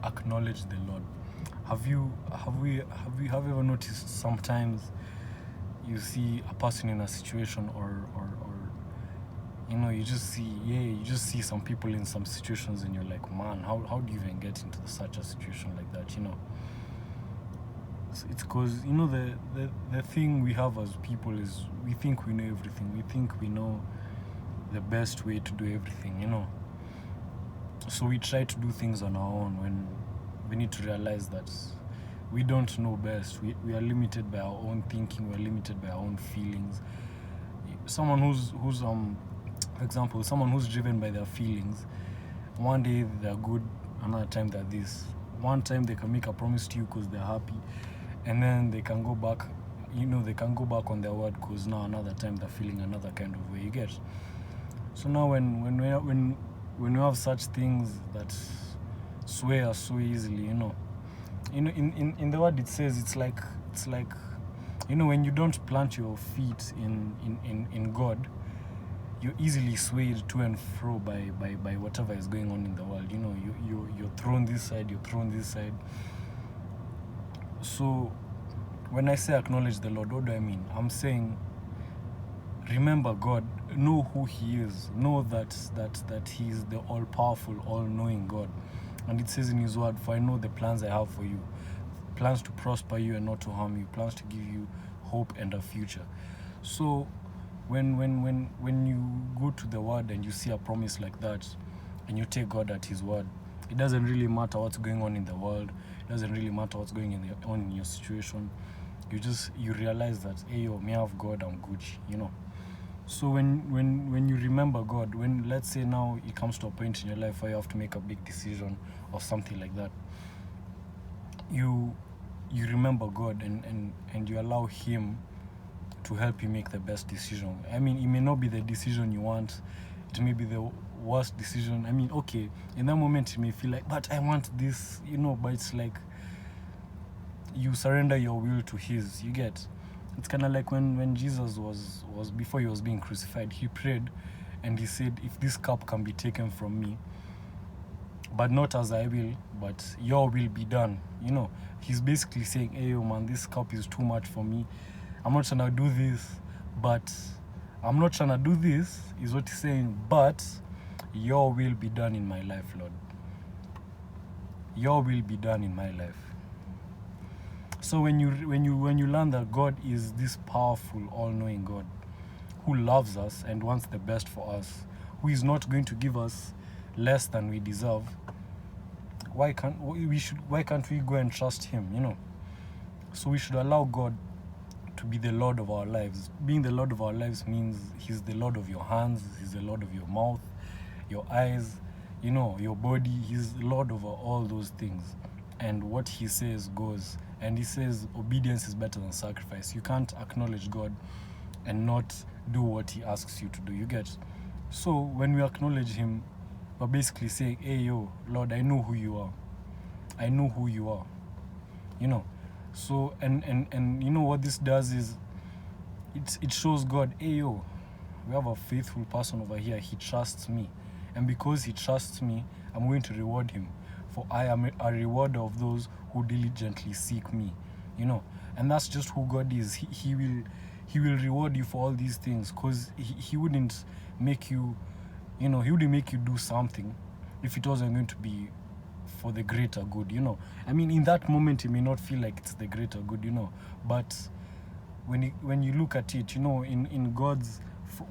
acknowledge the Lord. Have you ever noticed sometimes you see a person in a situation or you just see some people in some situations and you're like, man, how do you even get into such a situation like that? It's because the thing we have as people is we think we know everything. We think we know the best way to do everything. So we try to do things on our own when we need to realize that we don't know best. We are limited by our own thinking. We are limited by our own feelings. Someone who's for example, someone who's driven by their feelings, one day they're good, another time they're this. One time they can make a promise to you because they're happy, and then they can go back, they can go back on their word because now another time they're feeling another kind of way. You get? So now when you have such things that swear so easily, in the word it says it's like when you don't plant your feet in God, you're easily swayed to and fro by whatever is going on in the world. You're thrown this side, you're thrown this side. So when I say acknowledge the Lord, what do I mean? I'm saying remember God, know who He is, know that He is the all-powerful, all-knowing God. And it says in His word, for I know the plans I have for you, plans to prosper you and not to harm you, plans to give you hope and a future. So when you go to the word and you see a promise like that and you take God at His word, it doesn't really matter what's going on in the world. It doesn't really matter what's going on in your situation. You realize that, hey, yo, me have God, I'm Gucci. So when you remember God, when let's say now it comes to a point in your life where you have to make a big decision or something like that, you remember God and you allow Him to help you make the best decision. I mean, it may not be the decision you want. It may be the worst decision. I mean, okay, in that moment you may feel like, but I want this, but it's like you surrender your will to His. You get? It's kind of like when Jesus was before He was being crucified, He prayed and He said, if this cup can be taken from me, but not as I will, but your will be done. He's basically saying, hey, man, this cup is too much for me. I'm not trying to do this, but I'm not trying to do this, is what He's saying, but your will be done in my life, Lord. Your will be done in my life. So when you learn that God is this powerful, all-knowing God who loves us and wants the best for us, who is not going to give us less than we deserve, why can't we go and trust Him? So we should allow God to be the Lord of our lives. Being the Lord of our lives means He's the Lord of your hands, He's the Lord of your mouth, your eyes, your body. He's the Lord over all those things. And what He says goes. And He says obedience is better than sacrifice. You can't acknowledge God and not do what He asks you to do. You get? So when we acknowledge Him, we're basically saying, hey, yo, Lord, I know who you are. I know who you are. So, and what this does is it shows God, hey, yo, we have a faithful person over here. He trusts me. And because He trusts me, I'm going to reward him. For I am a rewarder of those who diligently seek me. And that's just who God is. He will reward you for all these things, because he wouldn't make you, He wouldn't make you do something if it wasn't going to be for the greater good. I mean, in that moment it may not feel like it's the greater good, but when you look at it, in God's,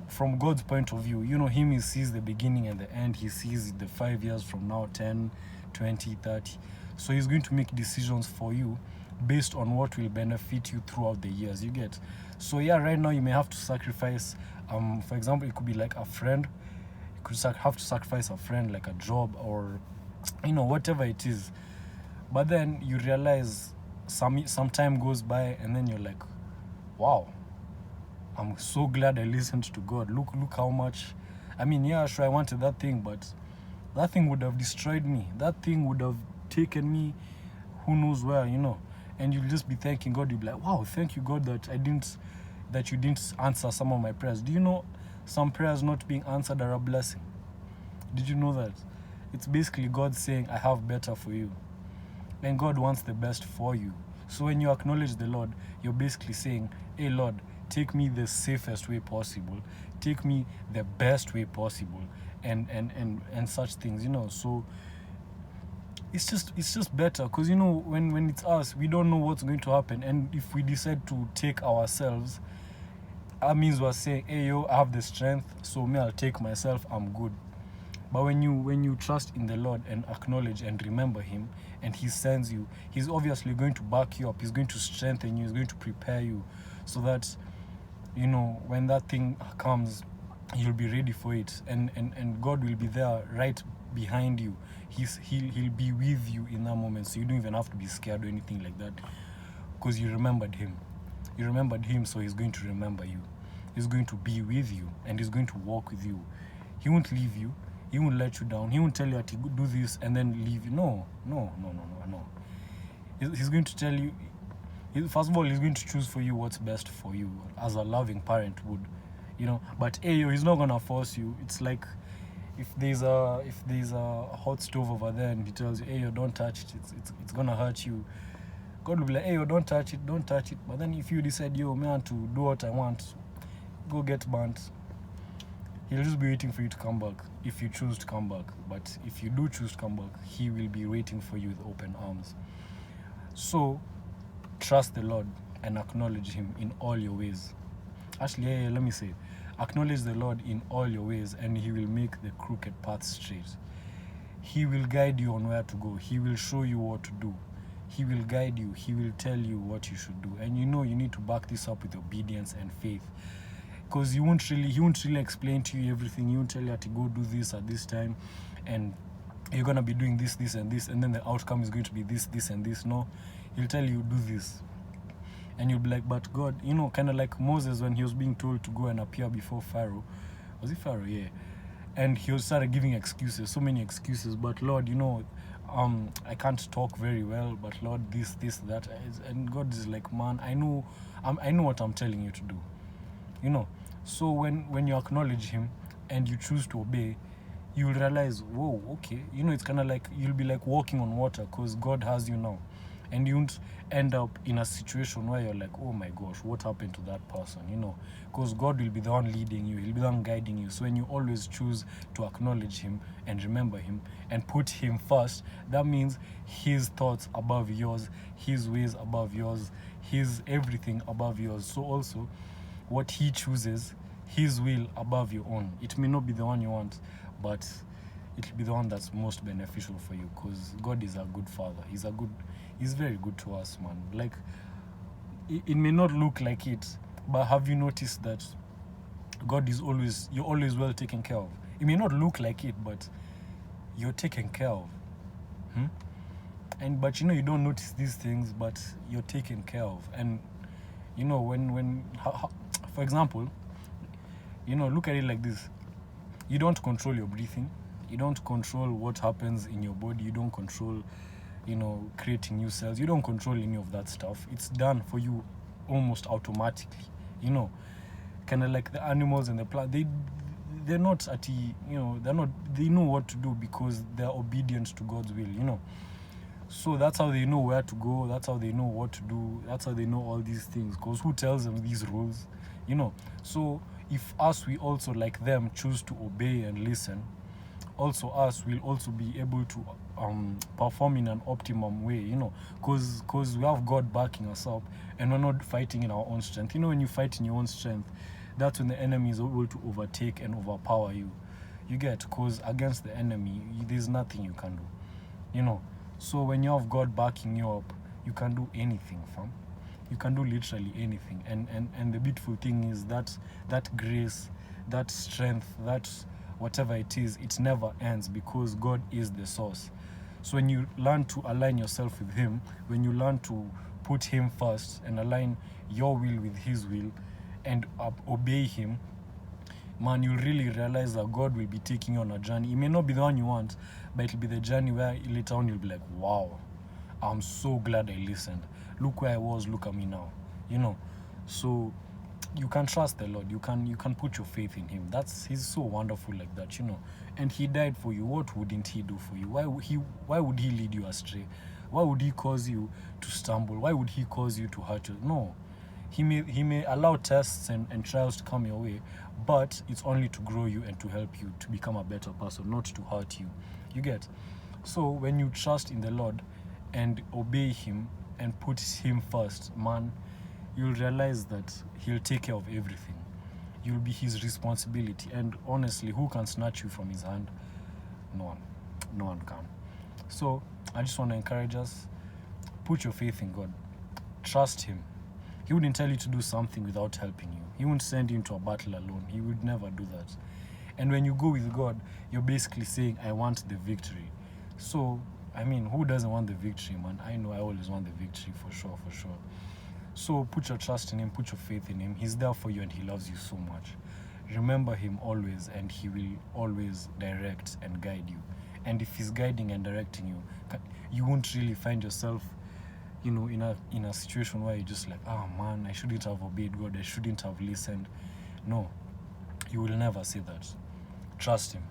from God's point of view, Him, He sees the beginning and the end. He sees the 5 years from now, 10, 20, 30. So He's going to make decisions for you based on what will benefit you throughout the years. You get? So yeah, right now you may have to sacrifice, for example, it could be like a friend. You could have to sacrifice a friend, like a job, or whatever it is. But then you realize some time goes by and then you're like, wow, I'm so glad I listened to God. Look how much, I mean, yeah, sure, I wanted that thing, but that thing would have destroyed me. That thing would have taken me who knows where, and you'll just be thanking God. You'll be like, wow, thank you, God, that you didn't answer some of my prayers. Do you know some prayers not being answered are a blessing? Did you know that? It's basically God saying, I have better for you. and God wants the best for you. So when you acknowledge the Lord, you're basically saying, hey Lord, take me the safest way possible, take me the best way possible, and such things, So it's just better, because when it's us, we don't know what's going to happen, and if we decide to take ourselves, that means we're saying, hey yo, I have the strength, so me, I'll take myself, I'm good. But when you trust in the Lord and acknowledge and remember him, and he sends you, he's obviously going to back you up, he's going to strengthen you, he's going to prepare you, so that when that thing comes, you'll be ready for it, and God will be there right behind you. He'll be with you in that moment, so you don't even have to be scared or anything like that, because you remembered him, so he's going to remember you, he's going to be with you, and he's going to walk with you. He won't leave you, he won't let you down, he won't tell you that he do this and then leave you. No. He's going to tell you, first of all, he's going to choose for you what's best for you, as a loving parent would, but he's not gonna force you. It's like if there's a hot stove over there and he tells you, hey, don't touch it, it's gonna hurt you, God will be like, hey, don't touch it. But then if you decide, man, to do what I want, go get burnt, he'll just be waiting for you to come back, if you choose to come back. But if you do choose to come back, he will be waiting for you with open arms. So trust the Lord and acknowledge him in all your ways. Actually, let me say it. Acknowledge the Lord in all your ways, and he will make the crooked path straight. He will guide you on where to go. He will show you what to do. He will guide you. He will tell you what you should do. And you need to back this up with obedience and faith. Because he won't really explain to you everything. He won't tell you to go do this at this time, and you're going to be doing this, and this, and then the outcome is going to be this, and this. No, he'll tell you, do this. And you'll be like, but God, kind of like Moses when he was being told to go and appear before Pharaoh. Was it Pharaoh? Yeah. And he started giving excuses, so many excuses. But Lord, I can't talk very well, but Lord, this, that. And God is like, man, I know what I'm telling you to do. So when you acknowledge him and you choose to obey, you'll realize, whoa, okay. It's kind of like you'll be like walking on water, because God has you now. And you won't end up in a situation where you're like, oh my gosh, what happened to that person, because God will be the one leading you, he'll be the one guiding you. So when you always choose to acknowledge him and remember him and put him first, that means his thoughts above yours, his ways above yours, his everything above yours. So also, what he chooses, his will above your own. It may not be the one you want, but it'll be the one that's most beneficial for you, because God is a good father. He's very good to us, man. Like, it may not look like it, but have you noticed that God is you're always well taken care of? It may not look like it, but you're taken care of. But you don't notice these things, but you're taken care of. And when for example, look at it like this. You don't control your breathing. You don't control what happens in your body. You don't control, creating new cells. You don't control any of that stuff. It's done for you almost automatically. Kind of like the animals and the plant. They're not they know what to do because they're obedient to God's will. So that's how they know where to go. That's how they know what to do. That's how they know all these things. Because who tells them these rules? So if us, we also like them choose to obey and listen, also us will also be able to perform in an optimum way, because we have God backing us up, and we're not fighting in our own strength. When you fight in your own strength, that's when the enemy is able to overtake and overpower you. You get, because against the enemy, there's nothing you can do. So when you have God backing you up, you can do anything, fam. You can do literally anything. And the beautiful thing is that grace, that strength, that whatever it is, it never ends, because God is the source. So when you learn to align yourself with him, when you learn to put him first and align your will with his will and obey him, man, you'll really realize that God will be taking you on a journey. It may not be the one you want, but it'll be the journey where later on you'll be like, wow, I'm so glad I listened. Look where I was, look at me now. So you can trust the Lord. You can put your faith in him. He's so wonderful like that, And he died for you. What wouldn't he do for you? Why would he lead you astray? Why would he cause you to stumble? Why would he cause you to hurt you? No. He may allow tests and trials to come your way, but it's only to grow you and to help you to become a better person, not to hurt you. You get? So when you trust in the Lord and obey him and put him first, man, you'll realize that he'll take care of everything. You'll be his responsibility. And honestly, who can snatch you from his hand? No one. No one can. So I just want to encourage us, put your faith in God. Trust him. He wouldn't tell you to do something without helping you. He wouldn't send you into a battle alone. He would never do that. And when you go with God, you're basically saying, I want the victory. So, I mean, who doesn't want the victory, man? I know I always want the victory, for sure, for sure. So put your trust in him, put your faith in him. He's there for you and he loves you so much. Remember him always, and he will always direct and guide you. And if he's guiding and directing you, you won't really find yourself, you know, in a situation where you're just like, oh man, I shouldn't have obeyed God, I shouldn't have listened. No, you will never say that. Trust him.